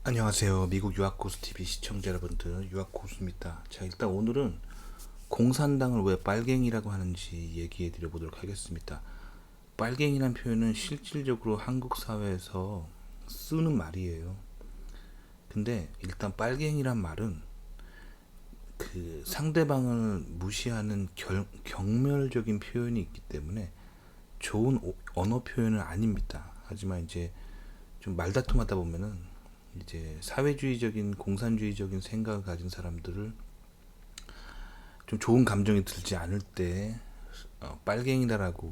안녕하세요. 미국 유학고수TV 시청자 여러분들, 유학고수입니다. 자, 일단 오늘은 공산당을 왜 빨갱이라고 하는지 얘기해 드려 보도록 하겠습니다. 빨갱이란 표현은 실질적으로 한국 사회에서 쓰는 말이에요. 근데 일단 빨갱이란 말은 그 상대방을 무시하는 경멸적인 표현이 있기 때문에 좋은 언어 표현은 아닙니다. 하지만 이제 좀 말다툼하다 보면은 이제 사회주의적인 공산주의적인 생각을 가진 사람들을 좀 좋은 감정이 들지 않을 때 빨갱이다라고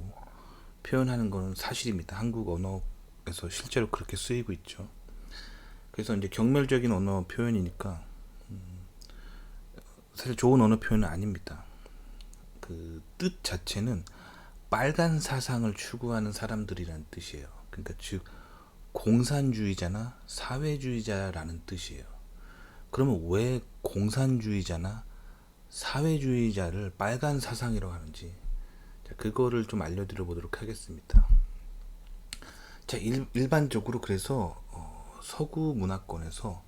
표현하는 것은 사실입니다. 한국 언어에서 실제로 그렇게 쓰이고 있죠. 그래서 이제 경멸적인 언어 표현이니까 사실 좋은 언어 표현은 아닙니다. 그 뜻 자체는 빨간 사상을 추구하는 사람들이라는 뜻이에요. 그러니까 즉 공산주의자나 사회주의자라는 뜻이에요. 그러면 왜 공산주의자나 사회주의자를 빨간 사상이라고 하는지, 자, 그거를 좀 알려드려 보도록 하겠습니다. 자, 일반적으로 그래서 서구 문화권에서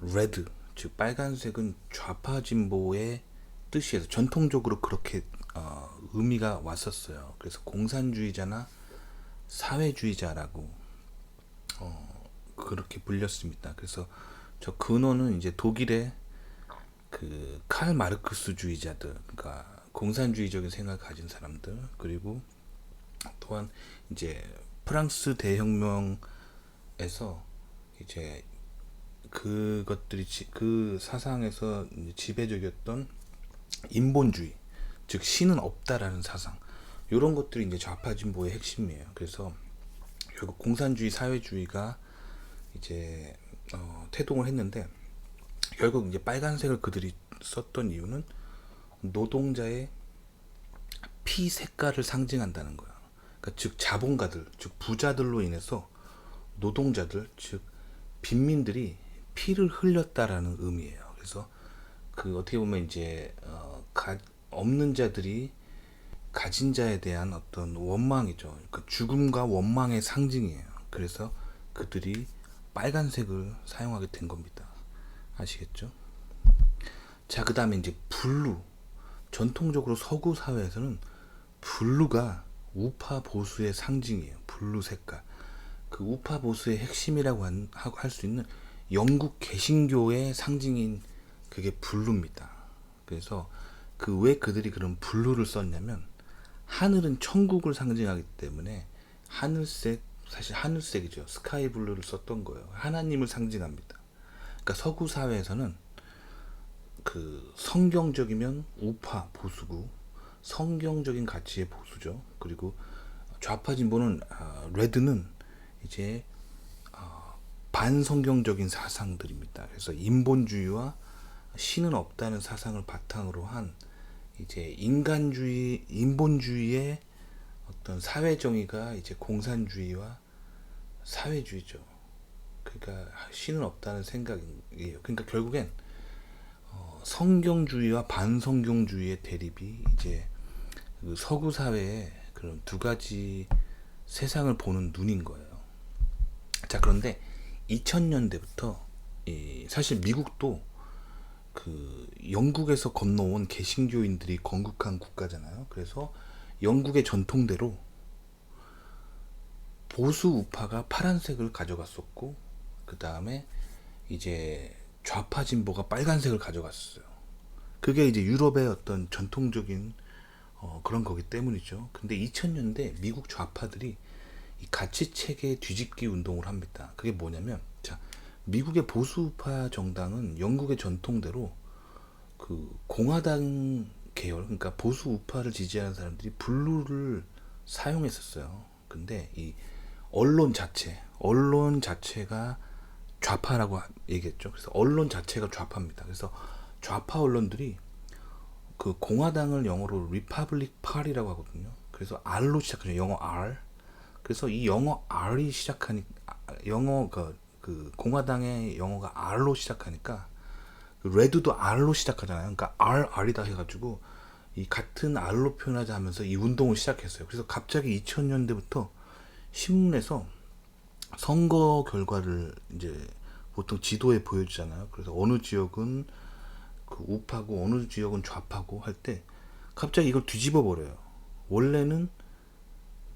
레드, 즉 빨간색은 좌파 진보의 뜻이어서 전통적으로 그렇게 의미가 왔었어요. 그래서 공산주의자나 사회주의자라고 그렇게 불렸습니다. 그래서 저 근원은 이제 독일의 그 칼 마르크스주의자들, 그러니까 공산주의적인 생각을 가진 사람들, 그리고 또한 이제 프랑스 대혁명에서 이제 그것들이 그 사상에서 지배적이었던 인본주의, 즉 신은 없다라는 사상, 이런 것들이 이제 좌파 진보의 핵심이에요. 그래서 결국 공산주의, 사회주의가 이제 태동을 했는데, 결국 이제 빨간색을 그들이 썼던 이유는 노동자의 피 색깔을 상징한다는 거야. 그러니까 즉 자본가들, 즉 부자들로 인해서 노동자들, 즉 빈민들이 피를 흘렸다라는 의미예요. 그래서 그 어떻게 보면 이제 없는 자들이 가진 자에 대한 어떤 원망이죠. 그러니까 죽음과 원망의 상징이에요. 그래서 그들이 빨간색을 사용하게 된 겁니다. 아시겠죠? 자, 그 다음에 이제 블루. 전통적으로 서구 사회에서는 블루가 우파 보수의 상징이에요. 블루 색깔. 그 우파 보수의 핵심이라고 할 수 있는 영국 개신교의 상징인 그게 블루입니다. 그래서 그 왜 그들이 그런 블루를 썼냐면, 하늘은 천국을 상징하기 때문에 하늘색, 사실 하늘색이죠. 스카이 블루를 썼던 거예요. 하나님을 상징합니다. 그러니까 서구 사회에서는 그 성경적이면 우파 보수고, 성경적인 가치의 보수죠. 그리고 좌파 진보는 레드는 이제 반성경적인 사상들입니다. 그래서 인본주의와 신은 없다는 사상을 바탕으로 한 이제 인간주의, 인본주의의 어떤 사회 정의가 이제 공산주의와 사회주의죠. 그러니까 신은 없다는 생각이에요. 그러니까 결국엔 성경주의와 반성경주의의 대립이 이제 그 서구 사회의 그런 두 가지 세상을 보는 눈인 거예요. 자, 그런데 2000년대부터 사실 미국도 그 영국에서 건너온 개신교인들이 건국한 국가잖아요. 그래서 영국의 전통대로 보수 우파가 파란색을 가져갔었고, 그 다음에 이제 좌파 진보가 빨간색을 가져갔어요. 그게 이제 유럽의 어떤 전통적인 그런 거기 때문이죠. 근데 2000년대 미국 좌파들이 이 가치 체계 뒤집기 운동을 합니다. 그게 뭐냐면, 자, 미국의 보수파 정당은 영국의 전통대로 그 공화당 계열, 그러니까 보수 우파를 지지하는 사람들이 블루를 사용했었어요. 근데 이 언론 자체가 좌파라고 얘기했죠. 그래서 언론 자체가 좌파입니다. 그래서 좌파 언론들이 그 공화당을 영어로 리퍼블릭 파리라고 하거든요. 그래서 R로 시작하죠. 영어 R. 그래서 이 영어 R이 시작하니 영어 그 공화당의 영어가 R로 시작하니까 레드도 R로 시작하잖아요. 그러니까 R이다 해가지고 이 같은 R로 표현하자 하면서 이 운동을 시작했어요. 그래서 갑자기 2000년대부터 신문에서 선거 결과를 이제 보통 지도에 보여주잖아요. 그래서 어느 지역은 그 우파고 어느 지역은 좌파고 할 때 갑자기 이걸 뒤집어 버려요. 원래는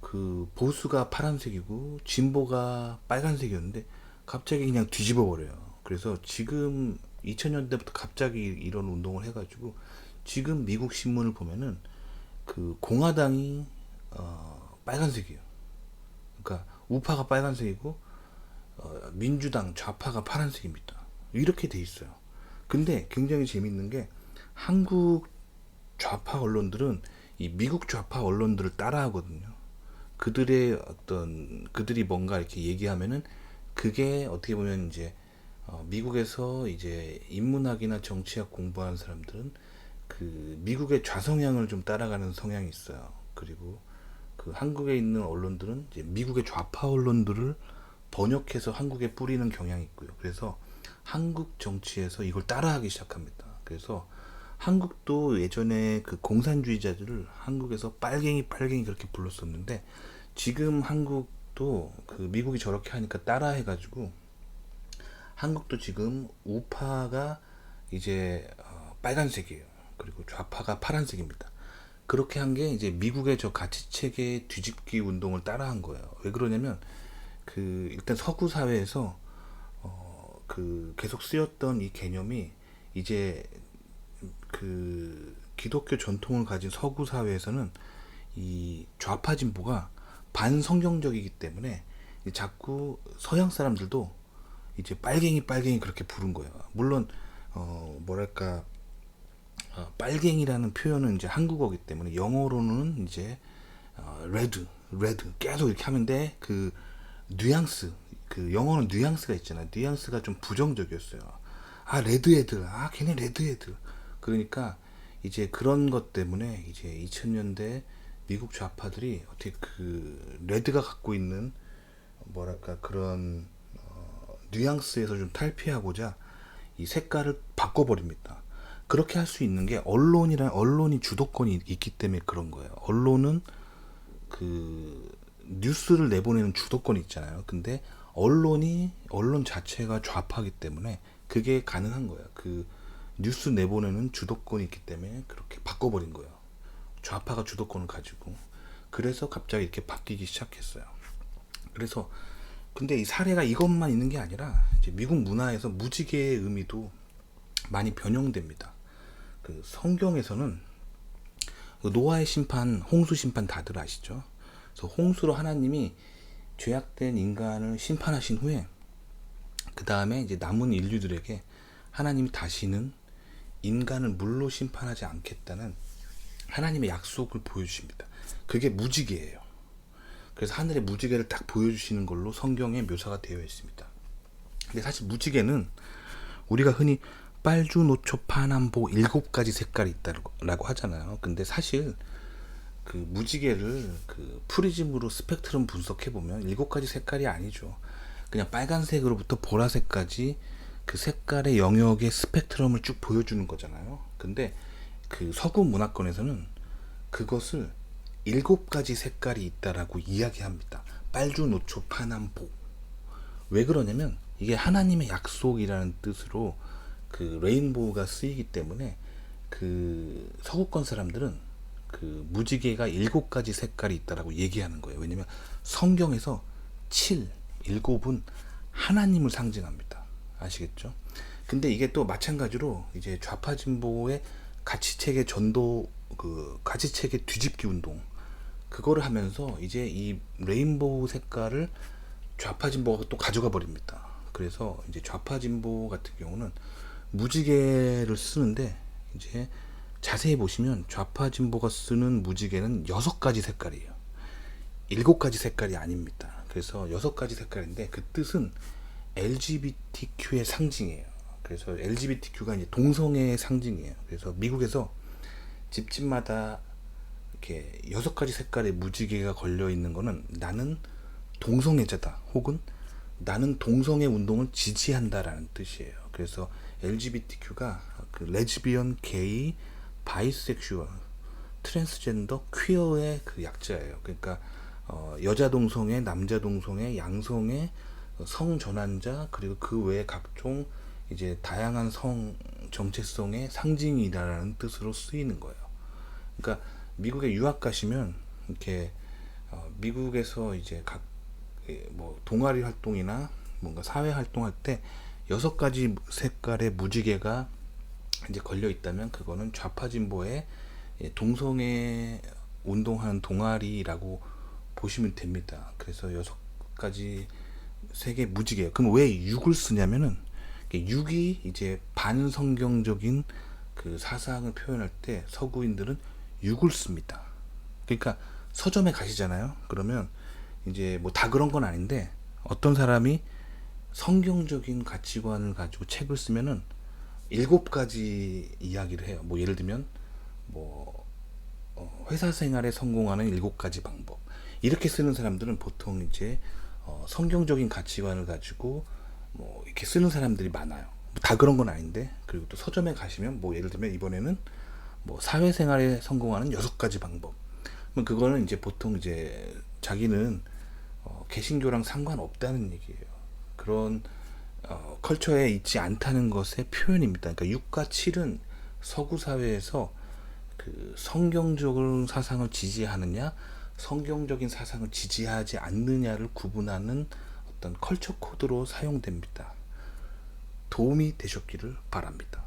그 보수가 파란색이고 진보가 빨간색이었는데 갑자기 그냥 뒤집어 버려요. 그래서 지금 2000년대부터 갑자기 이런 운동을 해가지고 지금 미국 신문을 보면은 그 공화당이 빨간색이에요. 그러니까 우파가 빨간색이고 민주당 좌파가 파란색입니다. 이렇게 돼 있어요. 근데 굉장히 재밌는 게 한국 좌파 언론들은 이 미국 좌파 언론들을 따라하거든요. 그들의 어떤 그들이 뭔가 이렇게 얘기하면은 그게 어떻게 보면 이제 미국에서 이제 인문학이나 정치학 공부하는 사람들은 그 미국의 좌성향을 좀 따라가는 성향이 있어요. 그리고 그 한국에 있는 언론들은 이제 미국의 좌파 언론들을 번역해서 한국에 뿌리는 경향이 있고요. 그래서 한국 정치에서 이걸 따라하기 시작합니다. 그래서 한국도 예전에 그 공산주의자들을 한국에서 빨갱이 빨갱이 그렇게 불렀었는데 지금 한국도 그 미국이 저렇게 하니까 따라해가지고 한국도 지금 우파가 이제 빨간색이에요. 그리고 좌파가 파란색입니다. 그렇게 한 게 이제 미국의 저 가치체계 뒤집기 운동을 따라한 거예요. 왜 그러냐면 그 일단 서구 사회에서 그 계속 쓰였던 이 개념이 이제 그 기독교 전통을 가진 서구 사회에서는 이 좌파 진보가 반성경적이기 때문에 자꾸 서양 사람들도 이제 빨갱이 빨갱이 그렇게 부른 거예요. 물론 뭐랄까 빨갱이라는 표현은 이제 한국어기 때문에 영어로는 이제 레드 계속 이렇게 하는데 그 뉘앙스 그 영어는 뉘앙스가 있잖아요. 뉘앙스가 좀 부정적이었어요. 아 레드 애들 아 걔네 레드 애들 그러니까 이제 그런 것 때문에 이제 2000년대 미국 좌파들이 어떻게 그 레드가 갖고 있는 뭐랄까 그런 뉘앙스에서 좀 탈피하고자 이 색깔을 바꿔버립니다. 그렇게 할 수 있는 게 언론이 주도권이 있기 때문에 그런 거예요. 언론은 그 뉴스를 내보내는 주도권이 있잖아요. 근데 언론 자체가 좌파이기 때문에 그게 가능한 거예요. 그 뉴스 내보내는 주도권이 있기 때문에 그렇게 바꿔버린 거예요. 좌파가 주도권을 가지고 그래서 갑자기 이렇게 바뀌기 시작했어요. 그래서 근데 이 사례가 이것만 있는 게 아니라 이제 미국 문화에서 무지개의 의미도 많이 변형됩니다. 그 성경에서는 그 노아의 심판, 홍수 심판 다들 아시죠? 그래서 홍수로 하나님이 죄악된 인간을 심판하신 후에 그 다음에 이제 남은 인류들에게 하나님이 다시는 인간을 물로 심판하지 않겠다는 하나님의 약속을 보여주십니다. 그게 무지개예요. 그래서 하늘의 무지개를 딱 보여주시는 걸로 성경에 묘사가 되어 있습니다. 근데 사실 무지개는 우리가 흔히 빨주, 노초, 파남보 7가지 색깔이 있다고 하잖아요. 근데 사실 그 무지개를 그 프리즘으로 스펙트럼 분석해 보면 7가지 색깔이 아니죠. 그냥 빨간색으로부터 보라색까지 그 색깔의 영역의 스펙트럼을 쭉 보여주는 거잖아요. 근데 그 서구 문화권에서는 그것을 7가지 색깔이 있다라고 이야기합니다. 빨주, 노초, 파남보. 왜 그러냐면 이게 하나님의 약속이라는 뜻으로 그 레인보우가 쓰이기 때문에 그 서구권 사람들은 그 무지개가 7가지 색깔이 있다라고 얘기하는 거예요. 왜냐면 성경에서 7은 하나님을 상징합니다. 아시겠죠? 근데 이게 또 마찬가지로 이제 좌파 진보의 가치체계 전도 그 가치체계 뒤집기 운동 그거를 하면서 이제 이 레인보우 색깔을 좌파 진보가 또 가져가 버립니다. 그래서 이제 좌파 진보 같은 경우는 무지개를 쓰는데 이제 자세히 보시면 좌파 진보가 쓰는 무지개는 6가지 색깔이에요. 7가지 색깔이 아닙니다. 그래서 6가지 색깔인데 그 뜻은 LGBTQ의 상징이에요. 그래서 LGBTQ가 이제 동성애의 상징이에요. 그래서 미국에서 집집마다 이렇게 6가지 색깔의 무지개가 걸려 있는 거는 나는 동성애자다 혹은 나는 동성애 운동을 지지한다라는 뜻이에요. 그래서 LGBTQ가 그 레즈비언, 게이, 바이섹슈얼, 트랜스젠더, 퀴어의 그 약자예요. 그러니까 여자 동성애, 남자 동성애, 양성애, 성전환자 그리고 그 외에 각종 이제 다양한 성 정체성의 상징이라는 뜻으로 쓰이는 거예요. 그러니까 미국에 유학 가시면 이렇게 미국에서 이제 각 뭐 동아리 활동이나 뭔가 사회 활동할 때 6가지 색깔의 무지개가 이제 걸려 있다면 그거는 좌파 진보의 동성애 운동하는 동아리라고 보시면 됩니다. 그래서 6가지 색의 무지개. 그럼 왜 6을 쓰냐면은 6이 이제 반성경적인 그 사상을 표현할 때 서구인들은 6을 씁니다. 그러니까 서점에 가시잖아요. 그러면 이제 뭐 다 그런 건 아닌데 어떤 사람이 성경적인 가치관을 가지고 책을 쓰면은 7가지 이야기를 해요. 뭐 예를 들면 뭐 회사 생활에 성공하는 7가지 방법. 이렇게 쓰는 사람들은 보통 이제 성경적인 가치관을 가지고 뭐 이렇게 쓰는 사람들이 많아요. 다 그런 건 아닌데. 그리고 또 서점에 가시면 뭐 예를 들면 이번에는 뭐 사회생활에 성공하는 6가지 방법. 그거는 이제 보통 이제 자기는 개신교랑 상관없다는 얘기예요. 그런 컬처에 있지 않다는 것의 표현입니다. 그러니까 6과 7은 서구 사회에서 그 성경적인 사상을 지지하느냐, 성경적인 사상을 지지하지 않느냐를 구분하는 어떤 컬처 코드로 사용됩니다. 도움이 되셨기를 바랍니다.